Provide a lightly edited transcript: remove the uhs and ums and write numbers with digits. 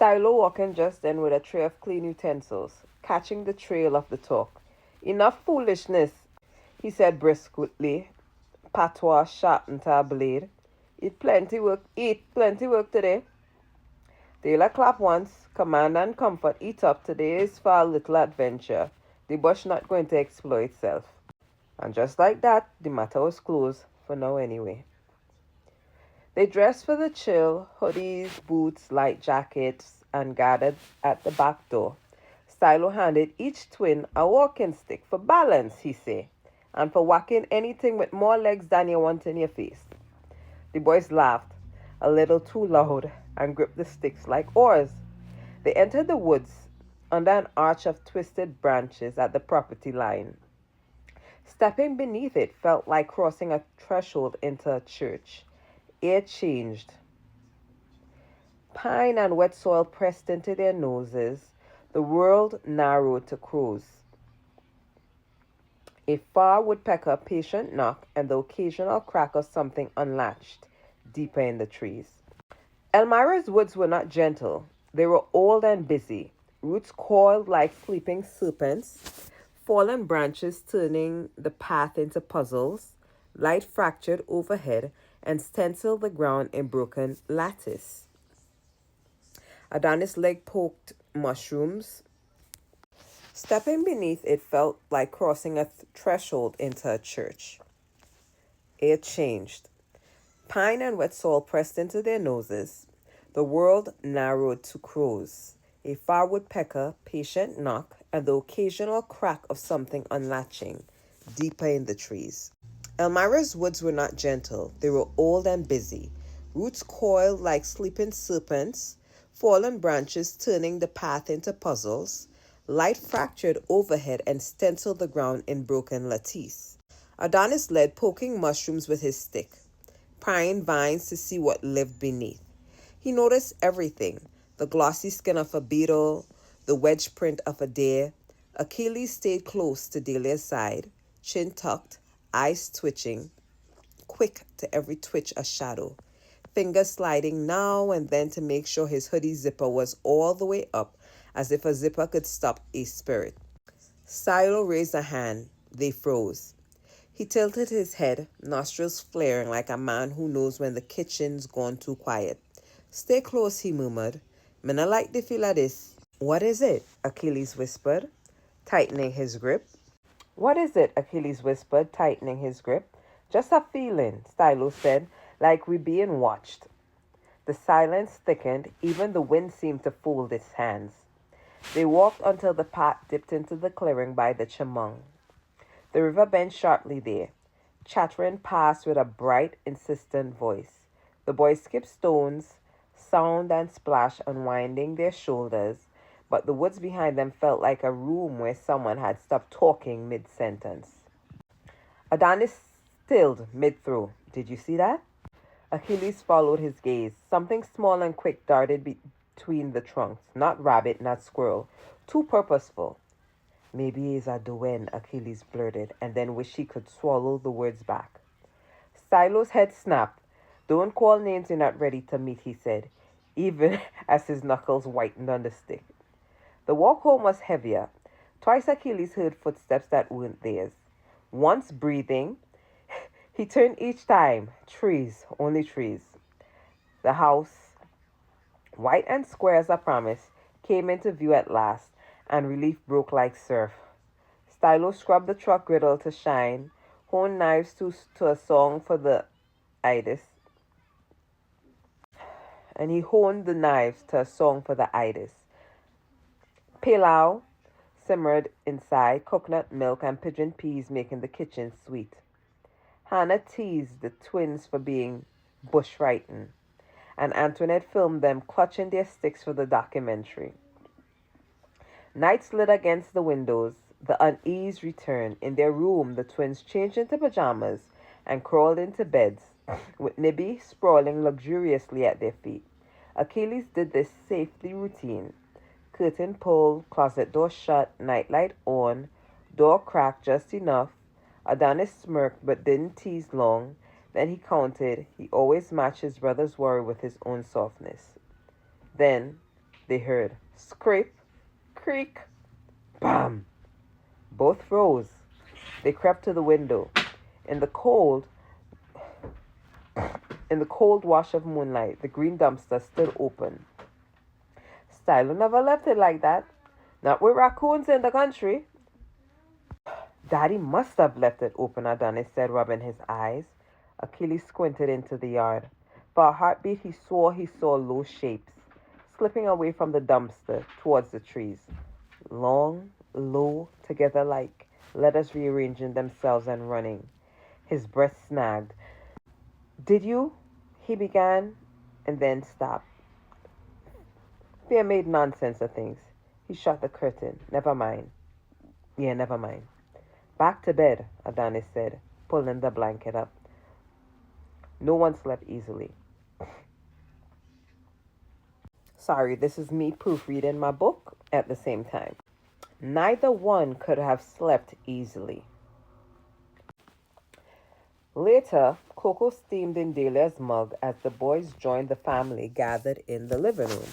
Stylo walking just then with a tray of clean utensils, catching the trail of the talk. Enough foolishness, he said briskly, patois sharpened to a blade. Eat plenty work today. Taylor clap once, command and comfort eat up today's foul little adventure. The bush not going to explode itself. And just like that, the matter was closed, for now anyway. They dressed for the chill, hoodies, boots, light jackets, and gathered at the back door. Stylo handed each twin a walking stick for balance, he said, and for whacking anything with more legs than you want in your face. The boys laughed, a little too loud, and gripped the sticks like oars. They entered the woods under an arch of twisted branches at the property line. Stepping beneath it felt like crossing a threshold into a church. Air changed. Pine and wet soil pressed into their noses. The world narrowed to crows. A far woodpecker patient knock and the occasional crack of something unlatched deeper in the trees. Elmira's woods were not gentle. They were old and busy, roots coiled like sleeping serpents, fallen branches turning the path into puzzles, light fractured overhead and stenciled the ground in broken lattice. Adonis' leg poked mushrooms. Stepping beneath it felt like crossing a threshold into a church. Air changed. Pine and wet soil pressed into their noses. The world narrowed to crows. A far woodpecker, patient knock, and the occasional crack of something unlatching deeper in the trees. Elmira's woods were not gentle. They were old and busy, roots coiled like sleeping serpents, fallen branches turning the path into puzzles, light fractured overhead and stenciled the ground in broken lattice. Adonis led, poking mushrooms with his stick, prying vines to see what lived beneath. He noticed everything: the glossy skin of a beetle, the wedge print of a deer. Achilles stayed close to Delia's side, chin tucked, eyes twitching, quick to every twitch a shadow, fingers sliding now and then to make sure his hoodie zipper was all the way up, as if a zipper could stop a spirit. Silo raised a hand. They froze. He tilted his head, nostrils flaring like a man who knows when the kitchen's gone too quiet. "Stay close," he murmured. "Me no like the feel of this." "What is it?" Achilles whispered, tightening his grip. "What is it?" Achilles whispered, tightening his grip. "Just a feeling," Stylo said, "like we being watched." The silence thickened. Even the wind seemed to fold its hands. They walked until the path dipped into the clearing by the chemung. The river bent sharply there, chattering past with a bright, insistent voice. The boys skipped stones, sound and splash unwinding their shoulders, but the woods behind them felt like a room where someone had stopped talking mid-sentence. Adonis stilled mid-throw. "Did you see that?" Achilles followed his gaze. Something small and quick darted between the trunks. Not rabbit, not squirrel. Too purposeful. "Maybe it's a Douen," Achilles blurted, and then wished he could swallow the words back. Stylo's head snapped. "Don't call names you're not ready to meet," he said, even as his knuckles whitened on the stick. The walk home was heavier. Twice Achilles heard footsteps that weren't theirs. Once breathing, he turned each time. Trees, only trees. The house, white and square as a promise, came into view at last, and relief broke like surf. Stylo scrubbed the truck griddle to shine, honed knives to a song for the itis, and he honed the knives to a song for the itis. Pilau simmered inside, coconut milk and pigeon peas making the kitchen sweet. Hannah teased the twins for being bush-frightened, and Antoinette filmed them clutching their sticks for the documentary. Night slid against the windows. The unease returned. In their room, the twins changed into pajamas and crawled into beds, with Nibby sprawling luxuriously at their feet. Achilles did this safety routine. Curtain pulled, closet door shut, nightlight on, door cracked just enough. Adonis smirked but didn't tease long. Then he counted. He always matched his brother's worry with his own softness. Then they heard scrape, creak, bam. Both rose. They crept to the window. In the cold, in the cold wash of moonlight, the green dumpster stood open. Stylo never left it like that. Not with raccoons in the country. Daddy must have left it open, Adonis said, rubbing his eyes. Achilles squinted into the yard. For a heartbeat, he saw low shapes, slipping away from the dumpster towards the trees. Long, low, together like letters rearranging themselves and running. His breath snagged. Did you? He began, and then stopped. Fear made nonsense of things. He shut the curtain. Never mind. Yeah, never mind. Back to bed, Adonis said, pulling the blanket up. No one slept easily. Sorry, this is me proofreading my book at the same time. Neither one could have slept easily. Later, cocoa steamed in Delia's mug as the boys joined the family gathered in the living room.